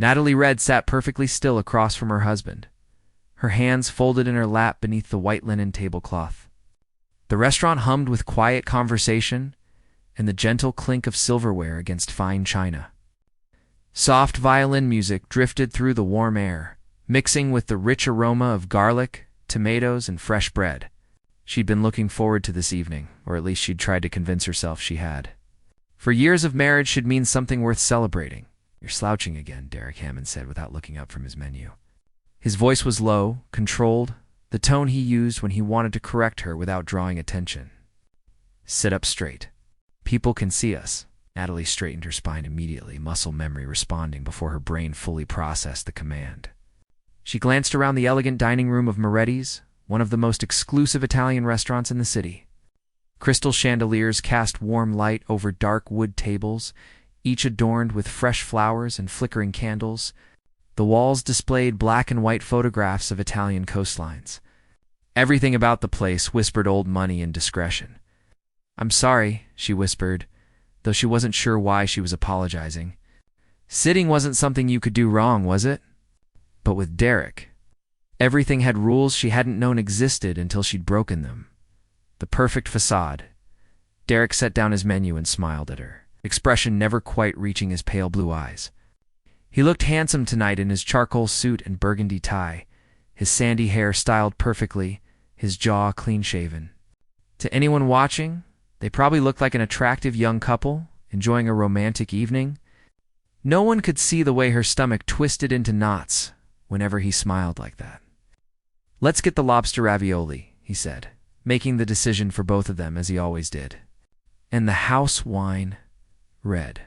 Natalie Reed sat perfectly still across from her husband, her hands folded in her lap beneath the white linen tablecloth. The restaurant hummed with quiet conversation and the gentle clink of silverware against fine china. Soft violin music drifted through the warm air, mixing with the rich aroma of garlic, tomatoes, and fresh bread. She'd been looking forward to this evening, or at least she'd tried to convince herself she had. For years of marriage should mean something worth celebrating. "You're slouching again," Derek Hammond said without looking up from his menu. His voice was low, controlled, the tone he used when he wanted to correct her without drawing attention. "Sit up straight. People can see us." Natalie straightened her spine immediately, muscle memory responding before her brain fully processed the command. She glanced around the elegant dining room of Moretti's, one of the most exclusive Italian restaurants in the city. Crystal chandeliers cast warm light over dark wood tables, each adorned with fresh flowers and flickering candles. The walls displayed black and white photographs of Italian coastlines. Everything about the place whispered old money and discretion. "I'm sorry," she whispered, though she wasn't sure why she was apologizing. Sitting wasn't something you could do wrong, was it? But with Derek, everything had rules she hadn't known existed until she'd broken them. The perfect facade. Derek set down his menu and smiled at her, expression never quite reaching his pale blue eyes. He looked handsome tonight in his charcoal suit and burgundy tie, his sandy hair styled perfectly, his jaw clean-shaven. To anyone watching, they probably looked like an attractive young couple, enjoying a romantic evening. No one could see the way her stomach twisted into knots whenever he smiled like that. "Let's get the lobster ravioli," he said, making the decision for both of them as he always did. "And the house wine, red.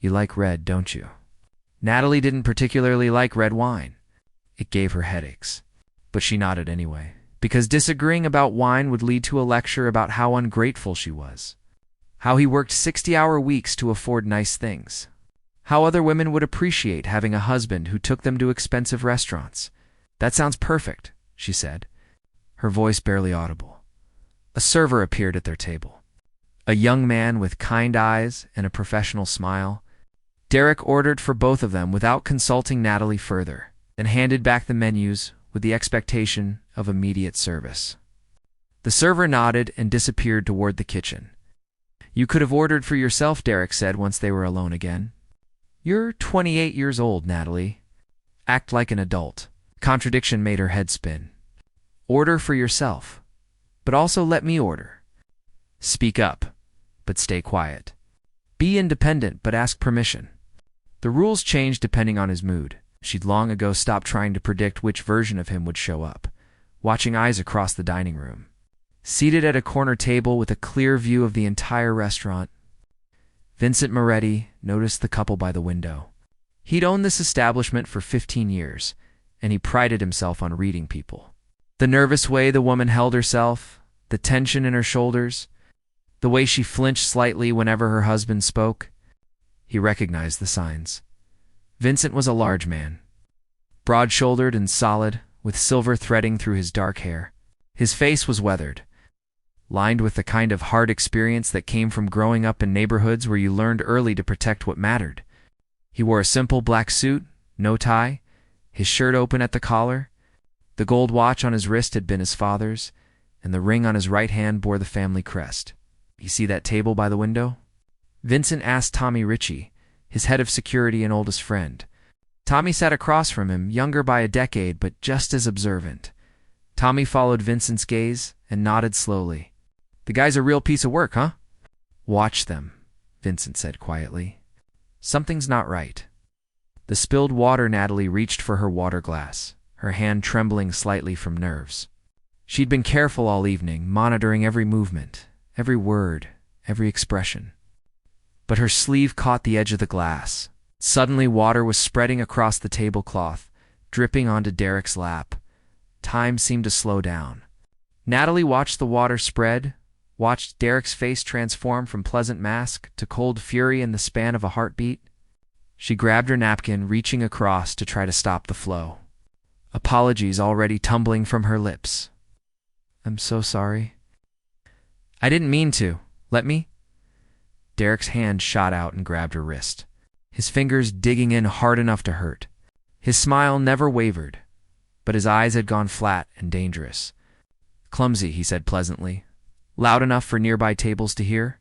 You like red, don't you?" Natalie didn't particularly like red wine. It gave her headaches. But she nodded anyway, because disagreeing about wine would lead to a lecture about how ungrateful she was. How he worked 60-hour weeks to afford nice things. How other women would appreciate having a husband who took them to expensive restaurants. "That sounds perfect," she said, her voice barely audible. A server appeared at their table. A young man with kind eyes and a professional smile. Derek ordered for both of them without consulting Natalie further, then handed back the menus with the expectation of immediate service. The server nodded and disappeared toward the kitchen. "You could have ordered for yourself," Derek said once they were alone again. "You're 28 years old, Natalie. Act like an adult." Contradiction made her head spin. "Order for yourself, but also let me order. Speak up, but stay quiet. Be independent, but ask permission." The rules changed depending on his mood. She'd long ago stopped trying to predict which version of him would show up, watching eyes across the dining room. Seated at a corner table with a clear view of the entire restaurant, Vincent Moretti noticed the couple by the window. He'd owned this establishment for 15 years, and he prided himself on reading people. The nervous way the woman held herself, the tension in her shoulders, the way she flinched slightly whenever her husband spoke. He recognized the signs. Vincent was a large man, broad-shouldered and solid, with silver threading through his dark hair. His face was weathered, lined with the kind of hard experience that came from growing up in neighborhoods where you learned early to protect what mattered. He wore a simple black suit, no tie, his shirt open at the collar. The gold watch on his wrist had been his father's, and the ring on his right hand bore the family crest. "You see that table by the window?" Vincent asked Tommy Ritchie, his head of security and oldest friend. Tommy sat across from him, younger by a decade, but just as observant. Tommy followed Vincent's gaze and nodded slowly. "The guy's a real piece of work, huh?" "Watch them," Vincent said quietly. "Something's not right." The spilled water. Natalie reached for her water glass, her hand trembling slightly from nerves. She'd been careful all evening, monitoring every movement, every word, every expression. But her sleeve caught the edge of the glass. Suddenly water was spreading across the tablecloth, dripping onto Derek's lap. Time seemed to slow down. Natalie watched the water spread, watched Derek's face transform from pleasant mask to cold fury in the span of a heartbeat. She grabbed her napkin, reaching across to try to stop the flow. Apologies already tumbling from her lips. "I'm so sorry." "I didn't mean to. Let me?" Derek's hand shot out and grabbed her wrist. his fingers digging in hard enough to hurt. His smile never wavered, but his eyes had gone flat and dangerous. "Clumsy," he said pleasantly. "Loud enough for nearby tables to hear?"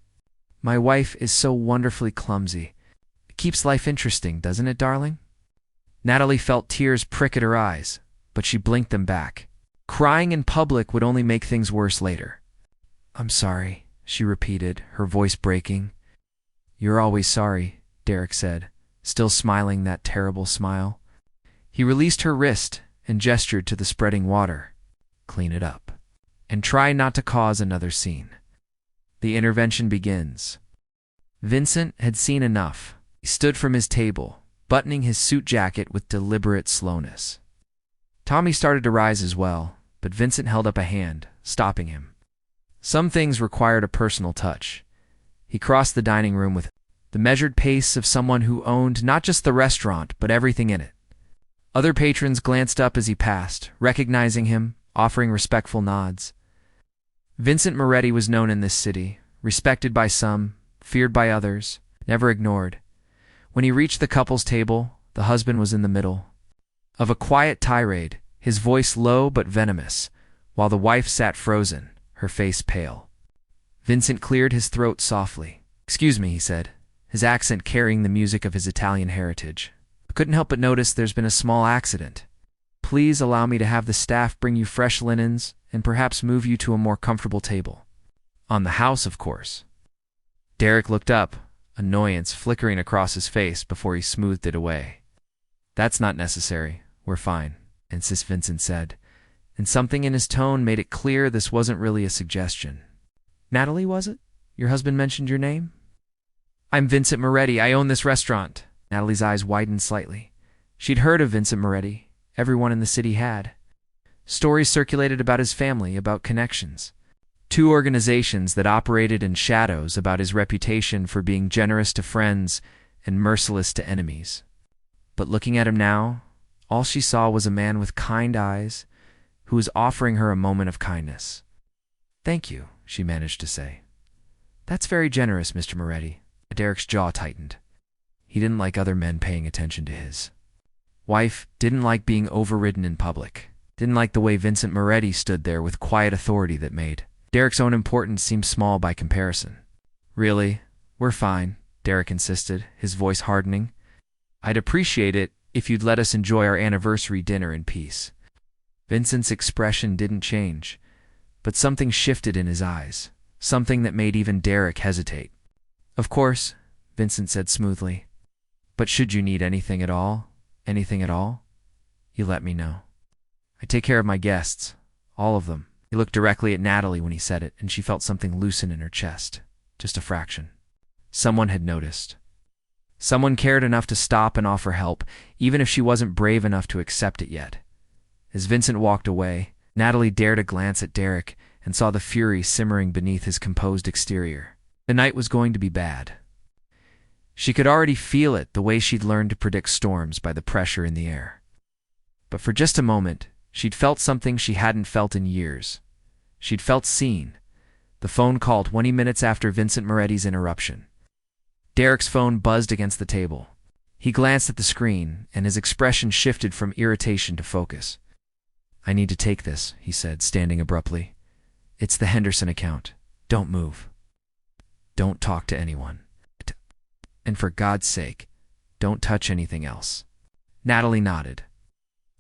"My wife is so wonderfully clumsy. It keeps life interesting, doesn't it, darling?" Natalie felt tears prick at her eyes, but she blinked them back. Crying in public would only make things worse later. "I'm sorry," she repeated, her voice breaking. "You're always sorry," Derek said, still smiling that terrible smile. He released her wrist and gestured to the spreading water. "Clean it up. And try not to cause another scene." The intervention begins. Vincent had seen enough. He stood from his table, buttoning his suit jacket with deliberate slowness. Tommy started to rise as well, but Vincent held up a hand, stopping him. Some things required a personal touch. He crossed the dining room with the measured pace of someone who owned not just the restaurant, but everything in it. Other patrons glanced up as he passed, recognizing him, offering respectful nods. Vincent Moretti was known in this city, respected by some, feared by others, never ignored. When he reached the couple's table, the husband was in the middle of a quiet tirade, his voice low but venomous, while the wife sat frozen, her face pale. Vincent cleared his throat softly. "Excuse me," he said, his accent carrying the music of his Italian heritage. "I couldn't help but notice there's been a small accident. Please allow me to have the staff bring you fresh linens and perhaps move you to a more comfortable table. On the house, of course." Derek looked up, annoyance flickering across his face before he smoothed it away. "That's not necessary. We're fine," Vincent said, and something in his tone made it clear this wasn't really a suggestion. "Natalie, was it? Your husband mentioned your name?" "I'm Vincent Moretti. I own this restaurant." Natalie's eyes widened slightly. She'd heard of Vincent Moretti. Everyone in the city had. Stories circulated about his family, about connections. Two organizations that operated in shadows about his reputation for being generous to friends and merciless to enemies. But looking at him now, all she saw was a man with kind eyes who was offering her a moment of kindness. "Thank you," she managed to say. "That's very generous, Mr. Moretti." Derek's jaw tightened. He didn't like other men paying attention to his wife, didn't like being overridden in public, didn't like the way Vincent Moretti stood there with quiet authority that made Derek's own importance seem small by comparison. "Really? We're fine," Derek insisted, his voice hardening. "I'd appreciate it if you'd let us enjoy our anniversary dinner in peace." Vincent's expression didn't change, but something shifted in his eyes, something that made even Derek hesitate. "Of course," Vincent said smoothly. "But should you need anything at all, you let me know. I take care of my guests, all of them." He looked directly at Natalie when he said it, and she felt something loosen in her chest, just a fraction. Someone had noticed. Someone cared enough to stop and offer help, even if she wasn't brave enough to accept it yet. As Vincent walked away, Natalie dared a glance at Derek and saw the fury simmering beneath his composed exterior. The night was going to be bad. She could already feel it the way she'd learned to predict storms by the pressure in the air. But for just a moment, she'd felt something she hadn't felt in years. She'd felt seen. The phone called 20 minutes after Vincent Moretti's interruption. Derek's phone buzzed against the table. He glanced at the screen, and his expression shifted from irritation to focus. "I need to take this," he said, standing abruptly. "It's the Henderson account. Don't move. Don't talk to anyone. And for God's sake, don't touch anything else." Natalie nodded.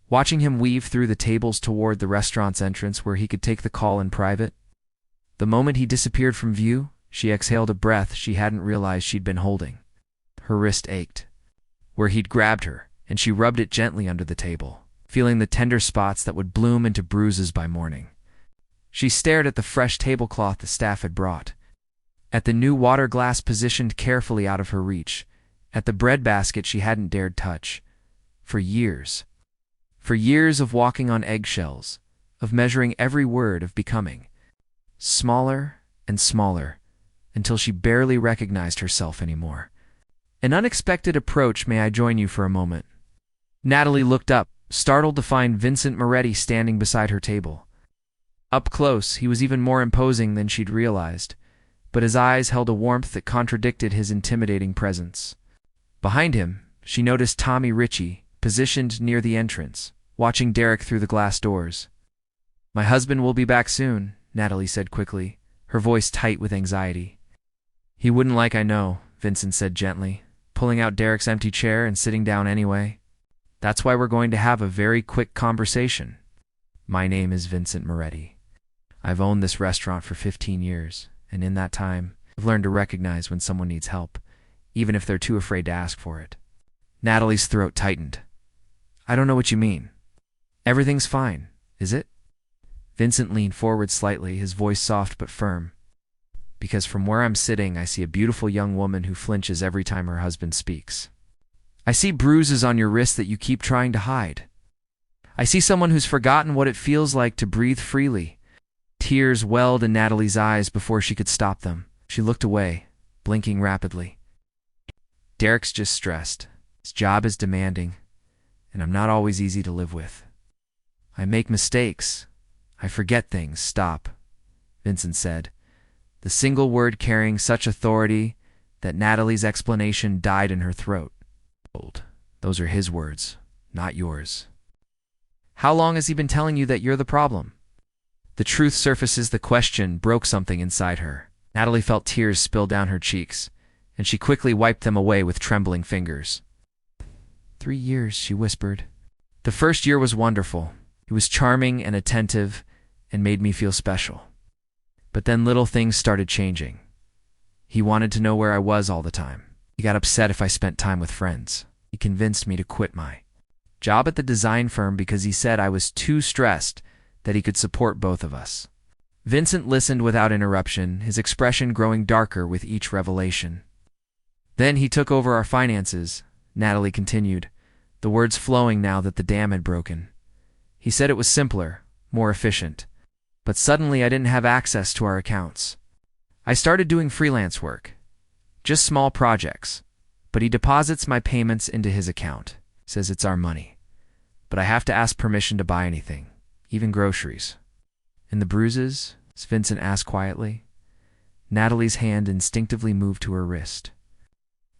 Watching him weave through the tables toward the restaurant's entrance where he could take the call in private. The moment he disappeared from view, she exhaled a breath she hadn't realized she'd been holding. Her wrist ached, where he'd grabbed her, and she rubbed it gently under the table, feeling the tender spots that would bloom into bruises by morning. She stared at the fresh tablecloth the staff had brought, at the new water glass positioned carefully out of her reach, at the bread basket she hadn't dared touch. For years of walking on eggshells, of measuring every word, of becoming smaller and smaller, until she barely recognized herself anymore. "An unexpected approach. May I join you for a moment?" Natalie looked up, startled to find Vincent Moretti standing beside her table. Up close, he was even more imposing than she'd realized, but his eyes held a warmth that contradicted his intimidating presence. Behind him, she noticed Tommy Ritchie, positioned near the entrance, watching Derek through the glass doors. "My husband will be back soon," Natalie said quickly, her voice tight with anxiety. "He wouldn't like, I know," Vincent said gently, pulling out Derek's empty chair and sitting down anyway. "That's why we're going to have a very quick conversation. My name is Vincent Moretti. I've owned this restaurant for 15 years, and in that time, I've learned to recognize when someone needs help, even if they're too afraid to ask for it." Natalie's throat tightened. "I don't know what you mean. Everything's fine, is it?" Vincent leaned forward slightly, his voice soft but firm. "Because from where I'm sitting, I see a beautiful young woman who flinches every time her husband speaks. I see bruises on your wrist that you keep trying to hide. I see someone who's forgotten what it feels like to breathe freely." Tears welled in Natalie's eyes before she could stop them. She looked away, blinking rapidly. "Derek's just stressed. His job is demanding, and I'm not always easy to live with. I make mistakes. I forget things. Stop," Vincent said, the single word carrying such authority that Natalie's explanation died in her throat. "Those are his words, not yours. How long has he been telling you that you're the problem?" The truth surfaces the question broke something inside her. Natalie felt tears spill down her cheeks, and she quickly wiped them away with trembling fingers. 3 years, she whispered. "The first year was wonderful. He was charming and attentive and made me feel special. But then little things started changing. He wanted to know where I was all the time. He got upset if I spent time with friends. He convinced me to quit my job at the design firm because he said I was too stressed that he could support both of us." Vincent listened without interruption, his expression growing darker with each revelation. "Then he took over our finances," Natalie continued, the words flowing now that the dam had broken. "He said it was simpler, more efficient. But suddenly I didn't have access to our accounts. I started doing freelance work, just small projects, but he deposits my payments into his account, says it's our money. But I have to ask permission to buy anything, even groceries." "And the bruises?" Vincent asked quietly. Natalie's hand instinctively moved to her wrist.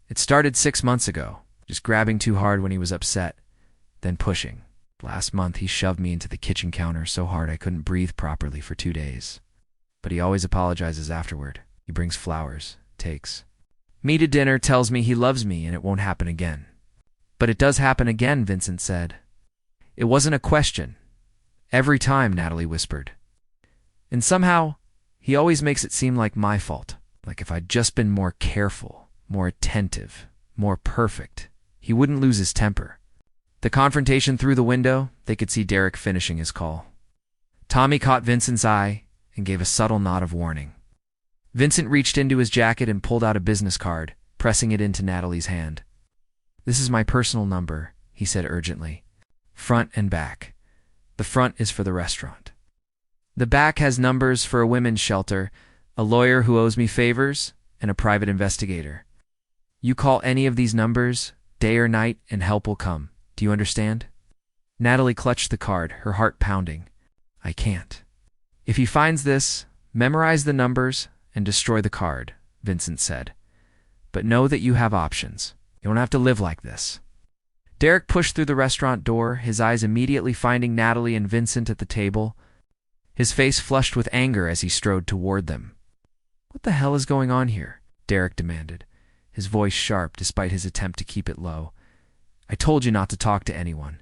"It started 6 months ago, just grabbing too hard when he was upset, then pushing. Last month he shoved me into the kitchen counter so hard I couldn't breathe properly for 2 days. But he always apologizes afterward. He brings flowers, takes me to dinner, tells me he loves me and it won't happen again." "But it does happen again," Vincent said. "It wasn't a question. Every time," Natalie whispered. "And somehow, he always makes it seem like my fault. Like if I'd just been more careful, more attentive, more perfect, he wouldn't lose his temper." The confrontation through the window, they could see Derek finishing his call. Tommy caught Vincent's eye and gave a subtle nod of warning. Vincent reached into his jacket and pulled out a business card, pressing it into Natalie's hand. "This is my personal number," he said urgently. "Front and back. The front is for the restaurant. The back has numbers for a women's shelter, a lawyer who owes me favors, and a private investigator. You call any of these numbers, day or night, and help will come. Do you understand?" Natalie clutched the card, her heart pounding. "I can't." "If he finds this, memorize the numbers and destroy the card," Vincent said. "But know that you have options. You don't have to live like this." Derek pushed through the restaurant door, his eyes immediately finding Natalie and Vincent at the table. His face flushed with anger as he strode toward them. "What the hell is going on here?" Derek demanded, his voice sharp despite his attempt to keep it low. "I told you not to talk to anyone."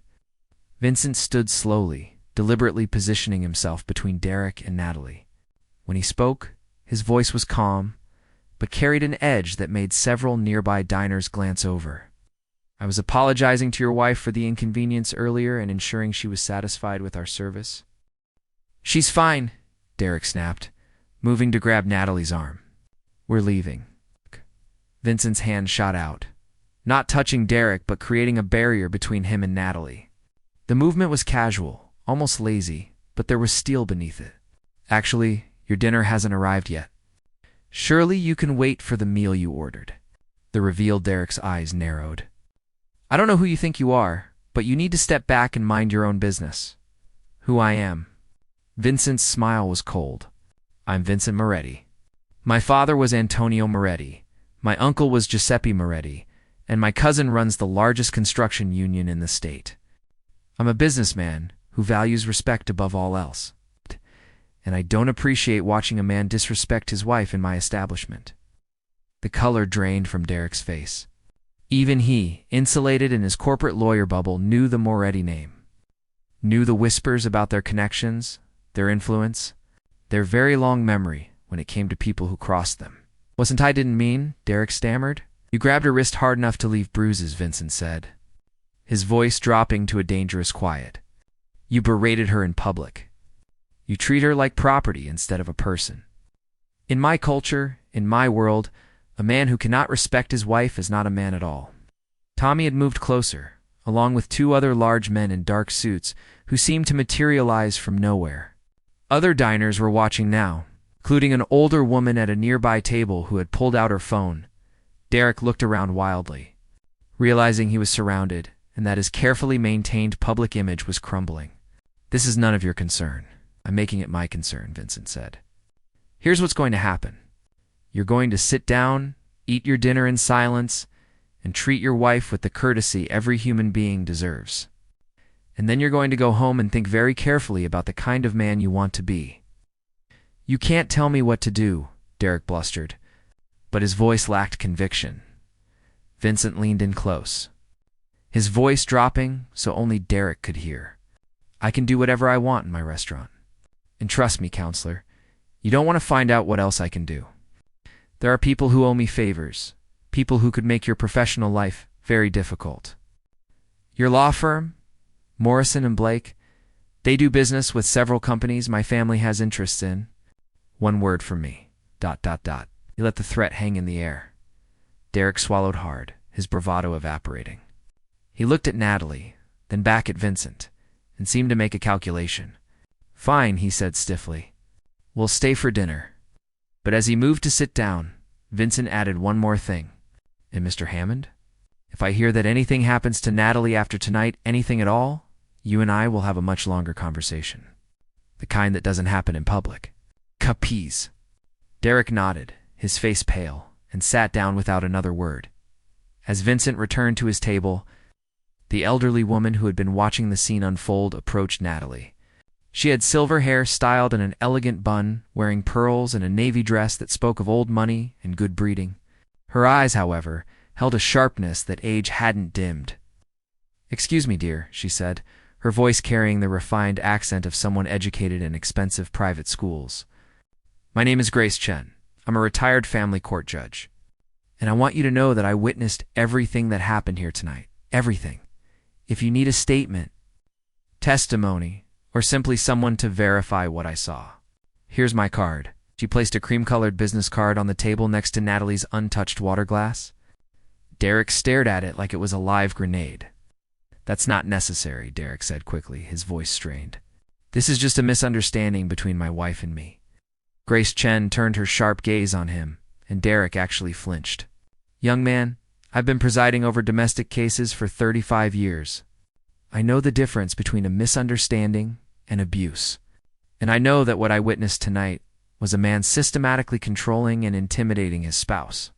Vincent stood slowly, deliberately positioning himself between Derek and Natalie. When he spoke, his voice was calm, but carried an edge that made several nearby diners glance over. "I was apologizing to your wife for the inconvenience earlier and ensuring she was satisfied with our service." "She's fine," Derek snapped, moving to grab Natalie's arm. "We're leaving." Vincent's hand shot out, not touching Derek but creating a barrier between him and Natalie. The movement was casual, almost lazy, but there was steel beneath it. "Actually, your dinner hasn't arrived yet. Surely you can wait for the meal you ordered." The revealed Derek's eyes narrowed. "I don't know who you think you are, but you need to step back and mind your own business." "Who I am?" Vincent's smile was cold. "I'm Vincent Moretti. My father was Antonio Moretti. My uncle was Giuseppe Moretti, and my cousin runs the largest construction union in the state. I'm a businessman who values respect above all else, and I don't appreciate watching a man disrespect his wife in my establishment." The color drained from Derek's face. Even he, insulated in his corporate lawyer bubble, knew the Moretti name, knew the whispers about their connections, their influence, their very long memory when it came to people who crossed them. "I didn't mean," Derek stammered. "You grabbed her wrist hard enough to leave bruises," Vincent said, his voice dropping to a dangerous quiet. "You berated her in public. You treat her like property instead of a person. In my culture, in my world, a man who cannot respect his wife is not a man at all." Tommy had moved closer, along with two other large men in dark suits who seemed to materialize from nowhere. Other diners were watching now, including an older woman at a nearby table who had pulled out her phone. Derek looked around wildly, realizing he was surrounded and that his carefully maintained public image was crumbling. "This is none of your concern. I'm making it my concern," Vincent said. "Here's what's going to happen. You're going to sit down, eat your dinner in silence, and treat your wife with the courtesy every human being deserves. And then you're going to go home and think very carefully about the kind of man you want to be." "You can't tell me what to do," Derek blustered, but his voice lacked conviction. Vincent leaned in close, his voice dropping so only Derek could hear. "I can do whatever I want in my restaurant. And trust me, counselor, you don't want to find out what else I can do. There are people who owe me favors, people who could make your professional life very difficult. Your law firm, Morrison and Blake, they do business with several companies my family has interests in. One word from me, ... He let the threat hang in the air. Derek swallowed hard, his bravado evaporating. He looked at Natalie, then back at Vincent, and seemed to make a calculation. "Fine," he said stiffly. "We'll stay for dinner." But as he moved to sit down, Vincent added one more thing. "And Mr. Hammond? If I hear that anything happens to Natalie after tonight, anything at all, you and I will have a much longer conversation. The kind that doesn't happen in public. Capiz?" Derek nodded, his face pale, and sat down without another word. As Vincent returned to his table, the elderly woman who had been watching the scene unfold approached Natalie. She had silver hair styled in an elegant bun, wearing pearls and a navy dress that spoke of old money and good breeding. Her eyes, however, held a sharpness that age hadn't dimmed. "Excuse me, dear," she said, her voice carrying the refined accent of someone educated in expensive private schools. "My name is Grace Chen. I'm a retired family court judge. And I want you to know that I witnessed everything that happened here tonight. Everything. If you need a statement, testimony, or simply someone to verify what I saw, here's my card." She placed a cream-colored business card on the table next to Natalie's untouched water glass. Derek stared at it like it was a live grenade. "That's not necessary," Derek said quickly, his voice strained. "This is just a misunderstanding between my wife and me." Grace Chen turned her sharp gaze on him, and Derek actually flinched. "Young man, I've been presiding over domestic cases for 35 years. I know the difference between a misunderstanding and abuse. And I know that what I witnessed tonight was a man systematically controlling and intimidating his spouse."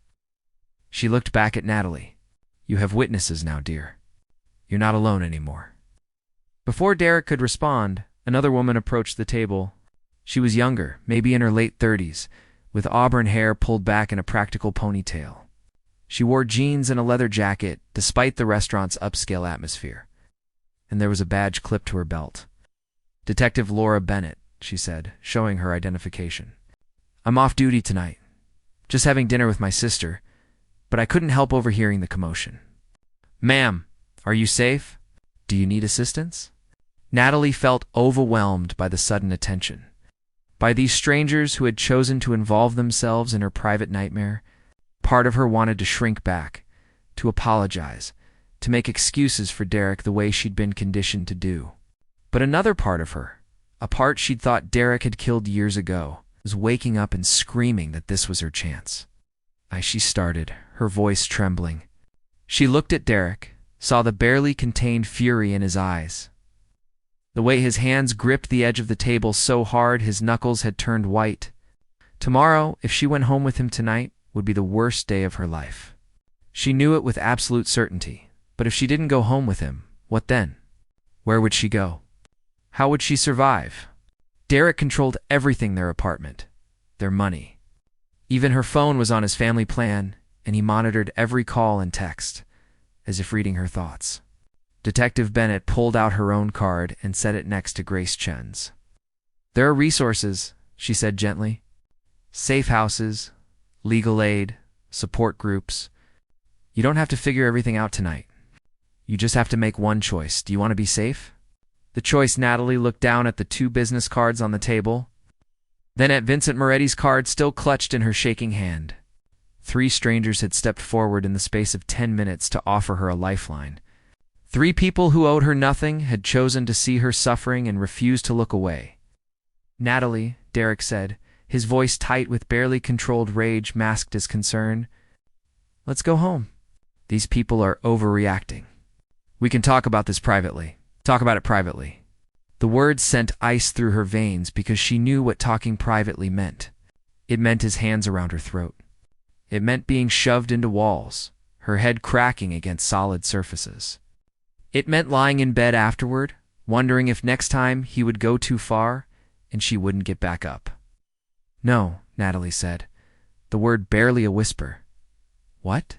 She looked back at Natalie. "You have witnesses now, dear. You're not alone anymore." Before Derek could respond, another woman approached the table. She was younger, maybe in her late 30s, with auburn hair pulled back in a practical ponytail. She wore jeans and a leather jacket, despite the restaurant's upscale atmosphere. And there was a badge clipped to her belt. "Detective Laura Bennett," she said, showing her identification. "I'm off duty tonight, just having dinner with my sister, but I couldn't help overhearing the commotion." "Ma'am, are you safe? Do you need assistance?" Natalie felt overwhelmed by the sudden attention, by these strangers who had chosen to involve themselves in her private nightmare. Part of her wanted to shrink back, to apologize, to make excuses for Derek the way she'd been conditioned to do. But another part of her, a part she'd thought Derek had killed years ago, was waking up and screaming that this was her chance. She started, her voice trembling. She looked at Derek, saw the barely contained fury in his eyes. The way his hands gripped the edge of the table so hard his knuckles had turned white. Tomorrow, if she went home with him tonight, would be the worst day of her life. She knew it with absolute certainty. But if she didn't go home with him, what then? Where would she go? How would she survive? Derek controlled everything: their apartment, their money. Even her phone was on his family plan, and he monitored every call and text, as if reading her thoughts. Detective Bennett pulled out her own card and set it next to Grace Chen's. "There are resources," she said gently. "Safe houses, legal aid, support groups. You don't have to figure everything out tonight. You just have to make one choice. Do you want to be safe?" The choice. Natalie looked down at the 2 business cards on the table, then at Vincent Moretti's card still clutched in her shaking hand. 3 strangers had stepped forward in the space of 10 minutes to offer her a lifeline. 3 people who owed her nothing had chosen to see her suffering and refused to look away. "Natalie," Derek said, his voice tight with barely controlled rage masked as concern, "let's go home. These people are overreacting. We can talk about this privately. Talk about it privately." The words sent ice through her veins because she knew what talking privately meant. It meant his hands around her throat. It meant being shoved into walls, her head cracking against solid surfaces. It meant lying in bed afterward, wondering if next time he would go too far and she wouldn't get back up. "No," Natalie said, the word barely a whisper. "What?"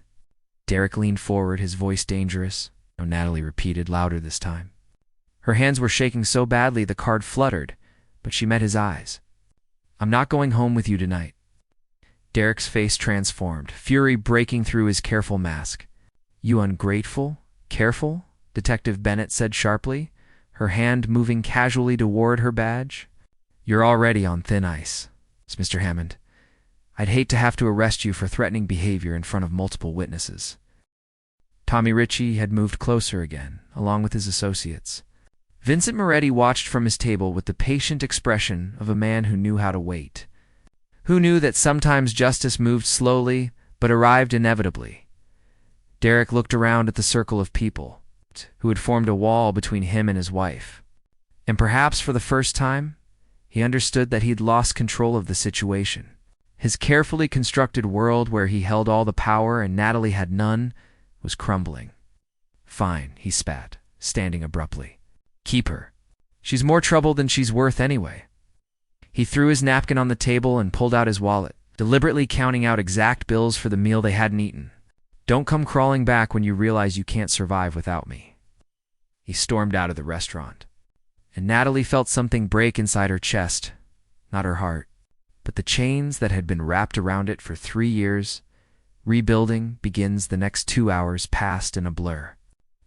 Derek leaned forward, his voice dangerous. "No," Natalie repeated, louder this time. Her hands were shaking so badly the card fluttered, but she met his eyes. "I'm not going home with you tonight." Derek's face transformed, fury breaking through his careful mask. "You ungrateful? Careful?" Detective Bennett said sharply, her hand moving casually toward her badge. "You're already on thin ice, Mr. Hammond. I'd hate to have to arrest you for threatening behavior in front of multiple witnesses." Tommy Ritchie had moved closer again, along with his associates. Vincent Moretti watched from his table with the patient expression of a man who knew how to wait, who knew that sometimes justice moved slowly but arrived inevitably. Derek looked around at the circle of people who had formed a wall between him and his wife, and perhaps for the first time, he understood that he'd lost control of the situation. His carefully constructed world where he held all the power and Natalie had none was crumbling. "Fine," he spat, standing abruptly. "Keep her. She's more trouble than she's worth anyway." He threw his napkin on the table and pulled out his wallet, deliberately counting out exact bills for the meal they hadn't eaten. "Don't come crawling back when you realize you can't survive without me." He stormed out of the restaurant, and Natalie felt something break inside her chest, not her heart, but the chains that had been wrapped around it for 3 years. Rebuilding begins. The next 2 hours passed in a blur.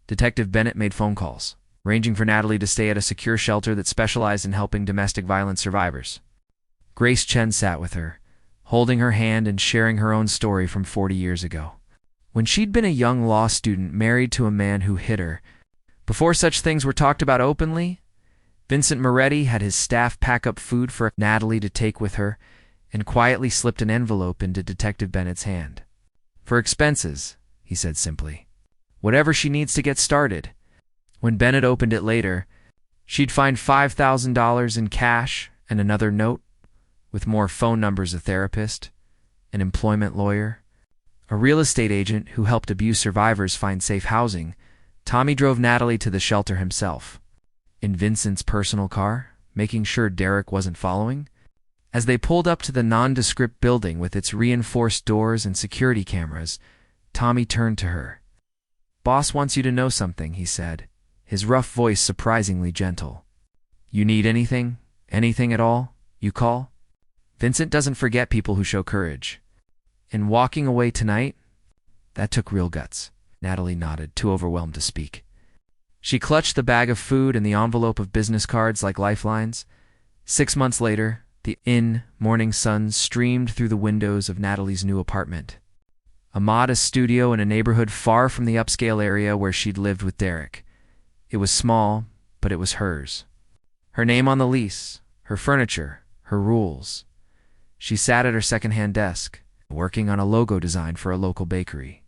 Detective Bennett made phone calls, ranging for Natalie to stay at a secure shelter that specialized in helping domestic violence survivors. Grace Chen sat with her, holding her hand and sharing her own story from 40 years ago, when she'd been a young law student married to a man who hit her. Before such things were talked about openly, Vincent Moretti had his staff pack up food for Natalie to take with her and quietly slipped an envelope into Detective Bennett's hand. "For expenses," he said simply. "Whatever she needs to get started." When Bennett opened it later, she'd find $5,000 in cash and another note, with more phone numbers: a therapist, an employment lawyer, a real estate agent who helped abuse survivors find safe housing. Tommy drove Natalie to the shelter himself, in Vincent's personal car, making sure Derek wasn't following. As they pulled up to the nondescript building with its reinforced doors and security cameras, Tommy turned to her. "Boss wants you to know something," he said, his rough voice surprisingly gentle. "You need anything, anything at all, you call." Vincent doesn't forget people who show courage. And walking away tonight, that took real guts. Natalie nodded, too overwhelmed to speak. She clutched the bag of food and the envelope of business cards like lifelines. 6 months later, the morning sun streamed through the windows of Natalie's new apartment, a modest studio in a neighborhood far from the upscale area where she'd lived with Derek. It was small, but it was hers. Her name on the lease, her furniture, her rules. She sat at her second-hand desk, working on a logo design for a local bakery.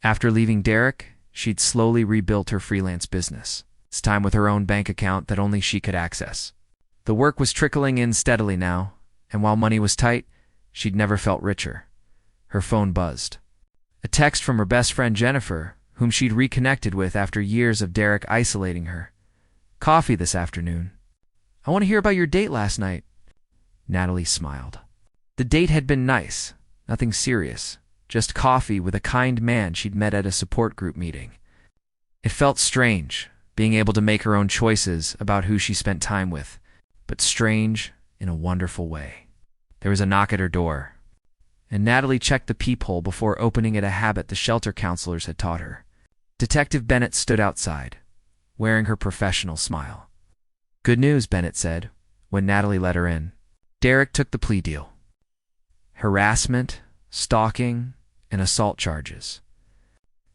After leaving Derek, she'd slowly rebuilt her freelance business, this time with her own bank account that only she could access. The work was trickling in steadily now, and while money was tight, she'd never felt richer. Her phone buzzed. A text from her best friend Jennifer, whom she'd reconnected with after years of Derek isolating her. "Coffee this afternoon. I want to hear about your date last night." Natalie smiled. The date had been nice, nothing serious, just coffee with a kind man she'd met at a support group meeting. It felt strange, being able to make her own choices about who she spent time with, but strange in a wonderful way. There was a knock at her door, and Natalie checked the peephole before opening it, a habit the shelter counselors had taught her. Detective Bennett stood outside, wearing her professional smile. "Good news," Bennett said, when Natalie let her in. "Derek took the plea deal. Harassment, stalking, and assault charges.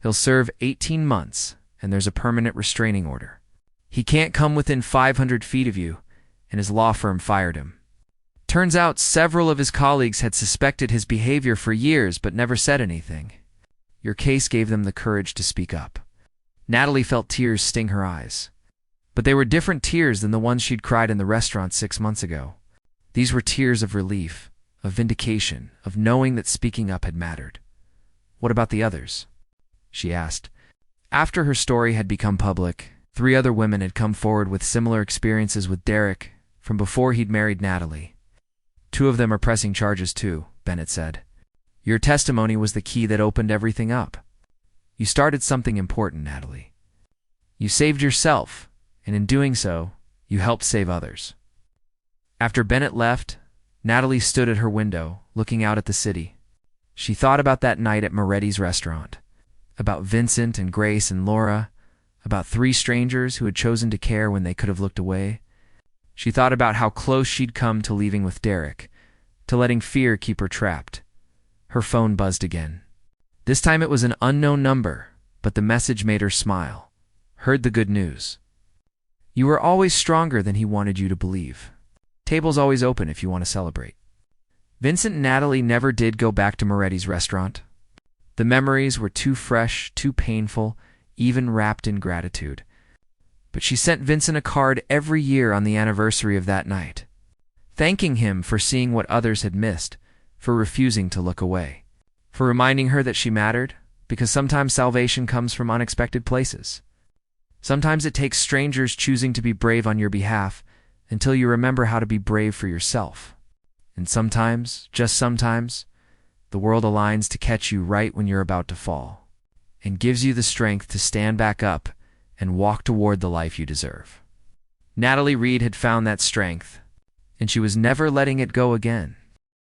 He'll serve 18 months, and there's a permanent restraining order. He can't come within 500 feet of you, and his law firm fired him. Turns out several of his colleagues had suspected his behavior for years but never said anything. Your case gave them the courage to speak up." Natalie felt tears sting her eyes. But they were different tears than the ones she'd cried in the restaurant 6 months ago. These were tears of relief, of vindication, of knowing that speaking up had mattered. "What about the others?" she asked. After her story had become public, 3 other women had come forward with similar experiences with Derek from before he'd married Natalie. "2 of them are pressing charges too," Bennett said. "Your testimony was the key that opened everything up. You started something important, Natalie. You saved yourself, and in doing so, you helped save others." After Bennett left, Natalie stood at her window, looking out at the city. She thought about that night at Moretti's restaurant, about Vincent and Grace and Laura, about 3 strangers who had chosen to care when they could have looked away. She thought about how close she'd come to leaving with Derek, to letting fear keep her trapped. Her phone buzzed again. This time it was an unknown number, but the message made her smile. "Heard the good news. You were always stronger than he wanted you to believe. Table's always open if you want to celebrate." Vincent and Natalie never did go back to Moretti's restaurant. The memories were too fresh, too painful, even wrapped in gratitude. But she sent Vincent a card every year on the anniversary of that night, thanking him for seeing what others had missed, for refusing to look away, for reminding her that she mattered, because sometimes salvation comes from unexpected places. Sometimes it takes strangers choosing to be brave on your behalf until you remember how to be brave for yourself. And sometimes, just sometimes, the world aligns to catch you right when you're about to fall, and gives you the strength to stand back up and walk toward the life you deserve. Natalie Reed had found that strength, and she was never letting it go again.